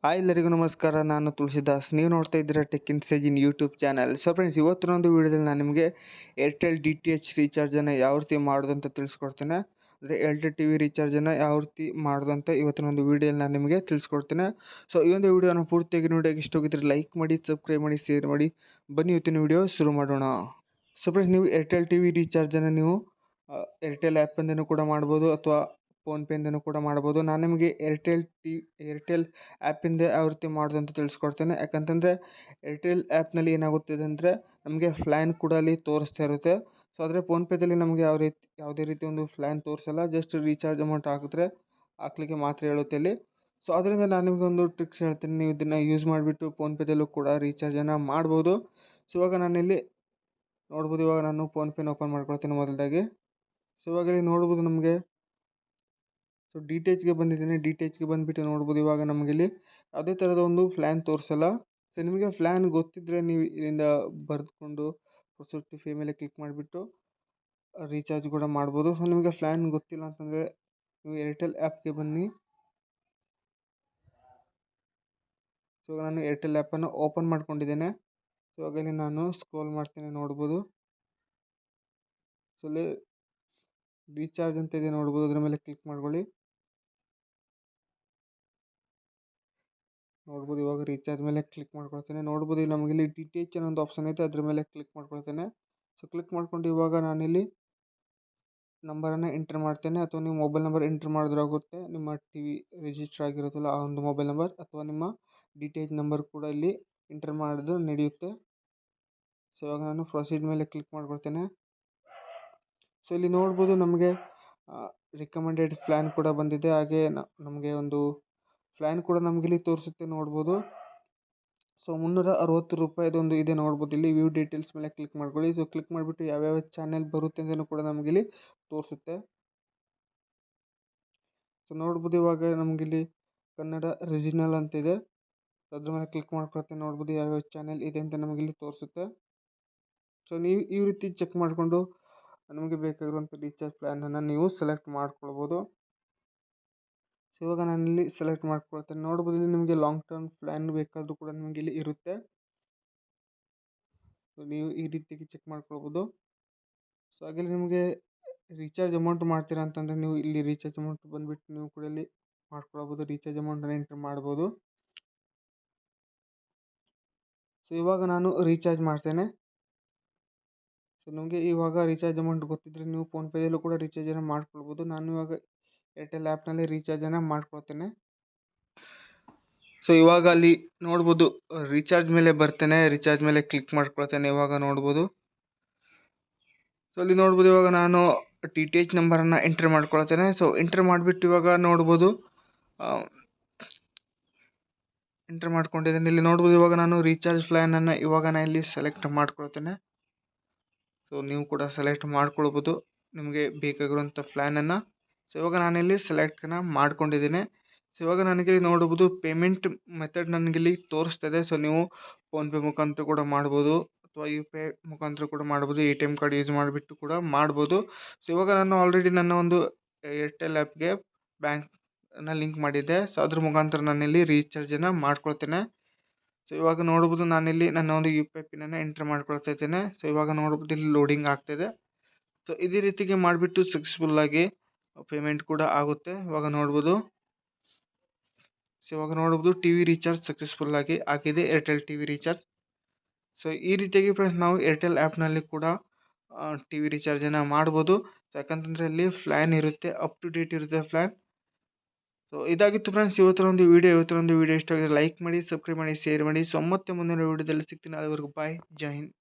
Hi ಎಲ್ಲರಿಗೂ ನಮಸ್ಕಾರ. ನಾನು ತುಳಸಿದಾಸ್. ನೀವು ನೋಡ್ತಾ ಇದ್ದೀರಾ tech insights in YouTube channel. So friends, ಇವತ್ತಿನೊಂದು ವೀಡಿಯೋದಲ್ಲಿ ನಾನು ನಿಮಗೆ ಏರ್ಟೆಲ್ DTH ರೀಚಾರ್ಜನ್ನು ಯಾವ ರೀತಿ ಮಾಡೋದು ಅಂತ ತಿಳಿಸ್ಕೊಡ್ತೇನೆ. ಅಂದರೆ ಏರ್ಟೆಲ್ TV ರೀಚಾರ್ಜನ್ನು ಯಾವ ರೀತಿ ಮಾಡೋದು ಅಂತ ಇವತ್ತಿನೊಂದು ವೀಡಿಯೋದಲ್ಲಿ ನಾನು ನಿಮಗೆ ತಿಳಿಸ್ಕೊಡ್ತೇನೆ. ಸೊ ಈ ಒಂದು ವೀಡಿಯೋನ ಪೂರ್ತಿಯಾಗಿ ನೋಡೋಕೆ ಇಷ್ಟ ಹೋಗಿದ್ರೆ ಲೈಕ್ ಮಾಡಿ, ಸಬ್ಸ್ಕ್ರೈಬ್ ಮಾಡಿ, ಶೇರ್ ಮಾಡಿ. ಬನ್ನಿ ಇವತ್ತಿನ ವೀಡಿಯೋ ಶುರು ಮಾಡೋಣ. ಸೊ ಫ್ರೆಂಡ್ಸ್, ನೀವು ಏರ್ಟೆಲ್ TV ರೀಚಾರ್ಜನ್ನು ನೀವು ಏರ್ಟೆಲ್ ಆ್ಯಪಿಂದನೂ ಕೂಡ ಮಾಡ್ಬೋದು ಅಥವಾ ಫೋನ್ಪೇಯಿಂದನೂ ಕೂಡ ಮಾಡ್ಬೋದು. ನಾನು ನಿಮಗೆ ಏರ್ಟೆಲ್ ಆ್ಯಪಿಂದ ಯಾವ ರೀತಿ ಮಾಡೋದು ಅಂತ ತಿಳಿಸ್ಕೊಡ್ತೇನೆ. ಯಾಕಂತಂದರೆ ಏರ್ಟೆಲ್ ಆ್ಯಪ್ನಲ್ಲಿ ಏನಾಗುತ್ತಿದೆ ಅಂದರೆ ನಮಗೆ ಫ್ಲ್ಯಾನ್ ಕೂಡ ಅಲ್ಲಿ ತೋರಿಸ್ತಾ ಇರುತ್ತೆ. ಸೊ ಆದರೆ ಫೋನ್ಪೇದಲ್ಲಿ ನಮಗೆ ಯಾವುದೇ ರೀತಿ ಒಂದು ಫ್ಲ್ಯಾನ್ ತೋರಿಸಲ್ಲ. ಜಸ್ಟ್ ರೀಚಾರ್ಜ್ ಅಮೌಂಟ್ ಹಾಕ್ಲಿಕ್ಕೆ ಮಾತ್ರ ಹೇಳುತ್ತೆ ಅಲ್ಲಿ. ಸೊ ಅದರಿಂದ ನಾನು ನಿಮಗೆ ಒಂದು ಟ್ರಿಕ್ಸ್ ಹೇಳ್ತೀನಿ. ನೀವು ಇದನ್ನು ಯೂಸ್ ಮಾಡಿಬಿಟ್ಟು ಫೋನ್ಪೇದಲ್ಲೂ ಕೂಡ ರೀಚಾರ್ಜನ್ನು ಮಾಡ್ಬೋದು. ಸೊ ಇವಾಗ ನಾನಿಲ್ಲಿ ನೋಡ್ಬೋದು. ಇವಾಗ ನಾನು ಫೋನ್ಪೇನ ಓಪನ್ ಮಾಡ್ಕೊಳ್ತೀನಿ ಮೊದಲದಾಗಿ. ಸೊ ಇವಾಗ ಇಲ್ಲಿ ನೋಡ್ಬೋದು ನಮಗೆ. ಸೊ DTHಗೆ ಬಂದಿದ್ದೀನಿ. DTHಗೆ ಬಂದುಬಿಟ್ಟು ನೋಡ್ಬೋದು. ಇವಾಗ ನಮಗಿಲ್ಲಿ ಯಾವುದೇ ಥರದ ಒಂದು ಫ್ಲ್ಯಾನ್ ತೋರಿಸಲ್ಲ. ಸೊ ನಿಮಗೆ ಫ್ಲ್ಯಾನ್ ಗೊತ್ತಿದ್ದರೆ ನೀವು ಇಲ್ಲಿಂದ ಬರೆದುಕೊಂಡು ಪ್ರೊಸೀಡ್ ಟು ಪೇ ಮೇಲೆ ಕ್ಲಿಕ್ ಮಾಡಿಬಿಟ್ಟು ರೀಚಾರ್ಜ್ ಕೂಡ ಮಾಡ್ಬೋದು. ಸೊ ನಿಮಗೆ ಫ್ಲ್ಯಾನ್ ಗೊತ್ತಿಲ್ಲ ಅಂತಂದರೆ ನೀವು ಏರ್ಟೆಲ್ ಆ್ಯಪ್ಗೆ ಬನ್ನಿ. ಸೊ ನಾನು ಏರ್ಟೆಲ್ ಆ್ಯಪನ್ನು ಓಪನ್ ಮಾಡ್ಕೊಂಡಿದ್ದೇನೆ. ಸೊ ಇವಾಗ ಇಲ್ಲಿ ನಾನು ಸ್ಕ್ರೋಲ್ ಮಾಡ್ತೇನೆ, ನೋಡ್ಬೋದು. ಸೊ ಇಲ್ಲಿ ರೀಚಾರ್ಜ್ ಅಂತ ಇದೆ, ನೋಡ್ಬೋದು. ಅದರ ಮೇಲೆ ಕ್ಲಿಕ್ ಮಾಡ್ಕೊಳ್ಳಿ. ನೋಡ್ಬೋದು ಇವಾಗ ರೀಚಾರ್ಜ್ ಮೇಲೆ ಕ್ಲಿಕ್ ಮಾಡ್ಕೊಳ್ತೇನೆ. ನೋಡ್ಬೋದು ಇಲ್ಲಿ ನಮಗಿಲ್ಲಿ DTH ಅನ್ನೋ ಒಂದು ಆಪ್ಷನ್ ಐತೆ, ಅದ್ರ ಮೇಲೆ ಕ್ಲಿಕ್ ಮಾಡ್ಕೊಳ್ತೇನೆ. ಸೊ ಕ್ಲಿಕ್ ಮಾಡ್ಕೊಂಡು ಇವಾಗ ನಾನಿಲ್ಲಿ ನಂಬರನ್ನು ಎಂಟರ್ ಮಾಡ್ತೇನೆ. ಅಥವಾ ನೀವು ಮೊಬೈಲ್ ನಂಬರ್ ಎಂಟರ್ ಮಾಡಿದ್ರೂ ಆಗುತ್ತೆ. ನಿಮ್ಮ TV ರಿಜಿಸ್ಟರ್ ಆಗಿರುತ್ತಲ್ಲ ಆ ಒಂದು ಮೊಬೈಲ್ ನಂಬರ್, ಅಥವಾ ನಿಮ್ಮ DTH ನಂಬರ್ ಕೂಡ ಇಲ್ಲಿ ಎಂಟರ್ ಮಾಡಿದ್ರು ನಡೆಯುತ್ತೆ. ಸೊ ಇವಾಗ ನಾನು ಪ್ರೊಸೀಡ್ ಮೇಲೆ ಕ್ಲಿಕ್ ಮಾಡ್ಕೊಳ್ತೇನೆ. ಸೊ ಇಲ್ಲಿ ನೋಡ್ಬೋದು ನಮಗೆ ರಿಕಮೆಂಡೆಡ್ ಪ್ಲ್ಯಾನ್ ಕೂಡ ಬಂದಿದೆ. ಹಾಗೆ ನಮಗೆ ಒಂದು ಪ್ಲ್ಯಾನ್ ಕೂಡ ನಮಗಿಲ್ಲಿ ತೋರಿಸುತ್ತೆ, ನೋಡ್ಬೋದು. ಸೊ ₹360 ಇದೆ, ನೋಡ್ಬೋದು. ಇಲ್ಲಿ ವ್ಯೂ ಡೀಟೇಲ್ಸ್ ಮೇಲೆ ಕ್ಲಿಕ್ ಮಾಡ್ಕೊಳ್ಳಿ. ಸೊ ಕ್ಲಿಕ್ ಮಾಡಿಬಿಟ್ಟು ಯಾವ್ಯಾವ ಚಾನೆಲ್ ಬರುತ್ತೆ ಅಂತಲೂ ಕೂಡ ನಮಗಿಲ್ಲಿ ತೋರಿಸುತ್ತೆ. ಸೊ ನೋಡ್ಬೋದು ಇವಾಗ ನಮಗಿಲ್ಲಿ ಕನ್ನಡ ರೀಜಿನಲ್ ಅಂತಿದೆ. ಅದ್ರ ಮೇಲೆ ಕ್ಲಿಕ್ ಮಾಡ್ಕೊಳ್ತೇನೆ. ನೋಡ್ಬೋದು ಯಾವ್ಯಾವ ಚಾನೆಲ್ ಇದೆ ಅಂತ ನಮಗಿಲ್ಲಿ ತೋರಿಸುತ್ತೆ. ಸೊ ನೀವು ಈ ರೀತಿ ಚೆಕ್ ಮಾಡಿಕೊಂಡು ನಮಗೆ ಬೇಕಾಗಿರುವಂಥ ರೀಚಾರ್ಜ್ ಪ್ಲ್ಯಾನನ್ನು ನೀವು ಸೆಲೆಕ್ಟ್ ಮಾಡ್ಕೊಳ್ಬೋದು. ಸೊ ಇವಾಗ ನಾನಿಲ್ಲಿ ಸೆಲೆಕ್ಟ್ ಮಾಡ್ಕೊಳ್ತೇನೆ. ನೋಡ್ಬೋದು ಇಲ್ಲಿ ನಿಮಗೆ ಲಾಂಗ್ ಟರ್ಮ್ ಪ್ಲ್ಯಾನ್ ಬೇಕಾದರೂ ಕೂಡ ನಿಮಗೆ ಇಲ್ಲಿ ಇರುತ್ತೆ. ಸೊ ನೀವು ಈ ರೀತಿಯಾಗಿ ಚೆಕ್ ಮಾಡ್ಕೊಳ್ಬೋದು. ಸೊ ಹಾಗೆ ನಿಮಗೆ ರೀಚಾರ್ಜ್ ಅಮೌಂಟ್ ಮಾಡ್ತೀರಾ ಅಂತಂದರೆ ನೀವು ಇಲ್ಲಿ ರೀಚಾರ್ಜ್ ಅಮೌಂಟ್ ಬಂದುಬಿಟ್ಟು ನೀವು ಕೂಡ ಇಲ್ಲಿ ಮಾಡ್ಕೊಳ್ಬೋದು. ರೀಚಾರ್ಜ್ ಅಮೌಂಟನ್ನು ಎಂಟರ್ ಮಾಡ್ಬೋದು. ಸೊ ಇವಾಗ ನಾನು ರೀಚಾರ್ಜ್ ಮಾಡ್ತೇನೆ. ಸೊ ನಿಮಗೆ ಇವಾಗ ರೀಚಾರ್ಜ್ ಅಮೌಂಟ್ ಗೊತ್ತಿದ್ದರೆ ನೀವು ಫೋನ್ಪೇದಲ್ಲೂ ಕೂಡ ರೀಚಾರ್ಜನ್ನು ಮಾಡ್ಕೊಳ್ಬೋದು. ನಾನು ಇವಾಗ ಏರ್ಟೆಲ್ ಆ್ಯಪ್ನಲ್ಲಿ ರೀಚಾರ್ಜನ್ನು ಮಾಡ್ಕೊಳ್ತೇನೆ. ಸೊ ಇವಾಗ ಅಲ್ಲಿ ನೋಡ್ಬೋದು ರೀಚಾರ್ಜ್ ಮೇಲೆ ಬರ್ತೇನೆ. ರೀಚಾರ್ಜ್ ಮೇಲೆ ಕ್ಲಿಕ್ ಮಾಡ್ಕೊಳ್ತೇನೆ. ಇವಾಗ ನೋಡ್ಬೋದು. ಸೊ ಅಲ್ಲಿ ನೋಡ್ಬೋದು ಇವಾಗ ನಾನು DTH ನಂಬರನ್ನು ಎಂಟ್ರ್ ಮಾಡ್ಕೊಳ್ತೇನೆ. ಸೊ ಎಂಟ್ರ್ ಮಾಡಿಬಿಟ್ಟು ಇವಾಗ ನೋಡ್ಬೋದು ಎಂಟ್ರ್ ಮಾಡ್ಕೊಂಡಿದ್ದೇನೆ. ಇಲ್ಲಿ ನೋಡ್ಬೋದು ಇವಾಗ ನಾನು ರೀಚಾರ್ಜ್ ಪ್ಲ್ಯಾನನ್ನು ಇವಾಗ ನಾನು ಇಲ್ಲಿ ಸೆಲೆಕ್ಟ್ ಮಾಡ್ಕೊಳ್ತೇನೆ. ಸೊ ನೀವು ಕೂಡ ಸೆಲೆಕ್ಟ್ ಮಾಡ್ಕೊಳ್ಬೋದು ನಿಮಗೆ ಬೇಕಾಗಿರುವಂಥ ಪ್ಲ್ಯಾನನ್ನು. ಸೊ ಇವಾಗ ನಾನಿಲ್ಲಿ ಸೆಲೆಕ್ಟನ್ನು ಮಾಡ್ಕೊಂಡಿದ್ದೀನಿ. ಸೊ ಇವಾಗ ನನಗೆ ನೋಡ್ಬೋದು ಪೇಮೆಂಟ್ ಮೆಥಡ್ ನನಗಿಲ್ಲಿ ತೋರಿಸ್ತದೆ. ಸೊ ನೀವು ಫೋನ್ಪೇ ಮುಖಾಂತರ ಕೂಡ ಮಾಡ್ಬೋದು, ಅಥವಾ UPI ಮುಖಾಂತರ ಕೂಡ ಮಾಡ್ಬೋದು. ATM ಕಾರ್ಡ್ ಯೂಸ್ ಮಾಡಿಬಿಟ್ಟು ಕೂಡ ಮಾಡ್ಬೋದು. ಸೊ ಇವಾಗ ನಾನು ಆಲ್ರೆಡಿ ನನ್ನ ಒಂದು ಏರ್ಟೆಲ್ ಆ್ಯಪ್ಗೆ ಬ್ಯಾಂಕ್ನ ಲಿಂಕ್ ಮಾಡಿದ್ದೆ. ಸೊ ಅದ್ರ ಮುಖಾಂತರ ನಾನಿಲ್ಲಿ ರೀಚಾರ್ಜನ್ನು ಮಾಡ್ಕೊಳ್ತೇನೆ. ಸೊ ಇವಾಗ ನೋಡ್ಬೋದು ನಾನಿಲ್ಲಿ ನನ್ನ ಒಂದು UPI ಪಿನ್ನನ್ನು ಎಂಟ್ರ್ ಮಾಡ್ಕೊಳ್ತಾ ಇದ್ದೇನೆ. ಸೊ ಇವಾಗ ನೋಡ್ಬೋದು ಇಲ್ಲಿ ಲೋಡಿಂಗ್ ಆಗ್ತಿದೆ. ಸೊ ಇದೇ ರೀತಿಗೆ ಮಾಡಿಬಿಟ್ಟು ಸಕ್ಸಸ್ಫುಲ್ಲಾಗಿ ಪೇಮೆಂಟ್ ಕೂಡ ಆಗುತ್ತೆ. ಇವಾಗ ನೋಡ್ಬೋದು. ಸೊ ಇವಾಗ ನೋಡ್ಬೋದು TV ರೀಚಾರ್ಜ್ ಸಕ್ಸಸ್ಫುಲ್ಲಾಗಿ ಆಗಿದೆ, ಏರ್ಟೆಲ್ TV ರೀಚಾರ್ಜ್. ಸೊ ಈ ರೀತಿಯಾಗಿ ಫ್ರೆಂಡ್ಸ್ ನಾವು ಏರ್ಟೆಲ್ ಆ್ಯಪ್ನಲ್ಲಿ ಕೂಡ TV ರೀಚಾರ್ಜನ್ನು ಮಾಡ್ಬೋದು. ಯಾಕಂತಂದರೆ ಅಲ್ಲಿ ಪ್ಲ್ಯಾನ್ ಇರುತ್ತೆ, ಅಪ್ ಟು ಡೇಟ್ ಇರುತ್ತೆ ಪ್ಲ್ಯಾನ್. ಸೊ ಇದಾಗಿತ್ತು ಫ್ರೆಂಡ್ಸ್ ಇವತ್ತೊಂದು ವೀಡಿಯೋ ಇಷ್ಟ ಆಗಿದೆ ಲೈಕ್ ಮಾಡಿ, ಸಬ್ಸ್ಕ್ರೈಬ್ ಮಾಡಿ, ಶೇರ್ ಮಾಡಿ. ಸೊ ಮತ್ತೆ ಮುಂದಿನ ವೀಡಿಯೋದಲ್ಲಿ ಸಿಗ್ತೀನಿ. ಅಲ್ಲಿವರೆಗೂ ಬಾಯ್, ಜೈ ಹಿಂದ್.